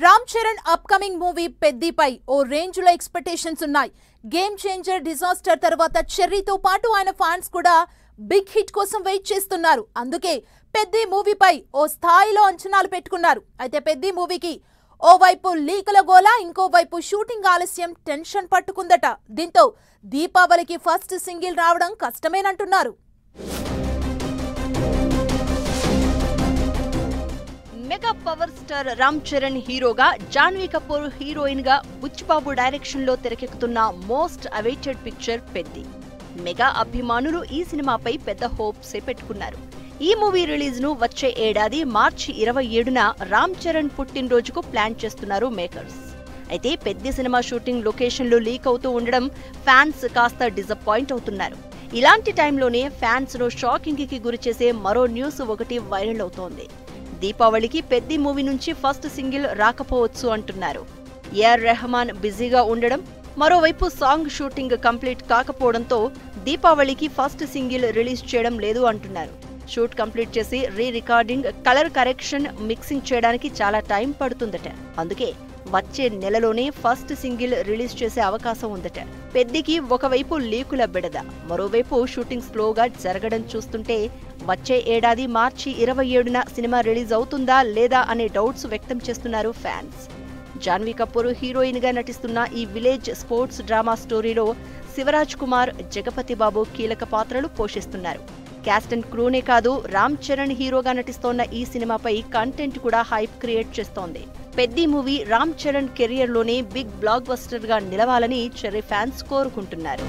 Ram Charan upcoming movie పెద్దిపై ఓ range లో expectations ఉన్నాయి. Game changer disaster తర్వాత చెర్రీతో పాటు ఆయన ఫ్యాన్స్ కూడా బిగ్ హిట్ కోసం వెయిట్ చేస్తున్నారు. అందుకే పెద్ది మూవీపై ఓ స్థాయిలో అంచనాలు పెట్టుకున్నారు. అయితే పెద్ది మూవీకి ఓవైపు లీకుల గోల, ఇంకోవైపు షూటింగ్ ఆలస్యం టెన్షన్ పట్టుకుందట. దీంతో దీపావళికి ఫస్ట్ సింగిల్ రావడం కష్టమేనంటున్నారు. Mega power star Ram Charan హీరోగా, జాన్వీ కపూర్ హీరోయిన్ గా బుచ్చిబాబు డైరెక్షన్ లో తెరకెక్కుతున్న most awaited picture Peddi. Mega అభిమానులు ఈ సినిమాపై పెద్ద హోప్స్ పెట్టుకున్నారు. ఈ మూవీ రిలీజ్ ను వచ్చే ఏడాది మార్చి 27న రామ్ చరణ్ పుట్టినరోజుకు ప్లాన్ చేస్తున్నారు మేకర్స్. అయితే పెద్ది సినిమా షూటింగ్ లొకేషన్లు లీక్ అవుతూ ఉండడం ఫ్యాన్స్ కాస్త డిసప్పాయింట్ అవుతున్నారు. ఇలాంటి టైంలోనే ఫ్యాన్స్ ను షాకింగ్ కి గురిచేసే మరో న్యూస్ ఒకటి వైరల్ అవుతోంది. దీపావళికి పెద్ది మూవీ నుంచి ఫస్ట్ సింగిల్ రాకపోవచ్చు అంటున్నారు. ఏఆర్ రెహమాన్ బిజీగా ఉండడం, మరోవైపు సాంగ్ షూటింగ్ కంప్లీట్ కాకపోవడంతో దీపావళికి ఫస్ట్ సింగిల్ రిలీజ్ చేయడం లేదు అంటున్నారు. షూట్ కంప్లీట్ చేసి రికార్డింగ్, కలర్ కరెక్షన్, మిక్సింగ్ చేయడానికి చాలా టైం పడుతుందట. అందుకే వచ్చే నెలలోనే ఫస్ట్ సింగిల్ రిలీజ్ చేసే అవకాశం ఉందట. పెద్దికి ఒకవైపు లీకుల బెడద, మరోవైపు షూటింగ్ స్లోగా జరగడం చూస్తుంటే వచ్చే ఏడాది మార్చి 27న సినిమా రిలీజ్ అవుతుందా లేదా అనే డౌట్స్ వ్యక్తం చేస్తున్నారు ఫ్యాన్స్. జాన్వీ కపూర్ హీరోయిన్ గా నటిస్తున్న ఈ విలేజ్ స్పోర్ట్స్ డ్రామా స్టోరీలో శివరాజ్ కుమార్, జగపతి బాబు కీలక పాత్రలు పోషిస్తున్నారు. క్యాస్ట్ అండ్ క్రూనే కాదు, రామ్ చరణ్ హీరోగా నటిస్తోన్న ఈ సినిమాపై కంటెంట్ కూడా హైప్ క్రియేట్ చేస్తోంది. పెద్ది మూవీ రామ్ చరణ్ కెరియర్ లోనే బిగ్ బ్లాక్ బస్టర్ గా నిలవాలని చెర్రీ ఫ్యాన్స్ కోరుకుంటున్నారు.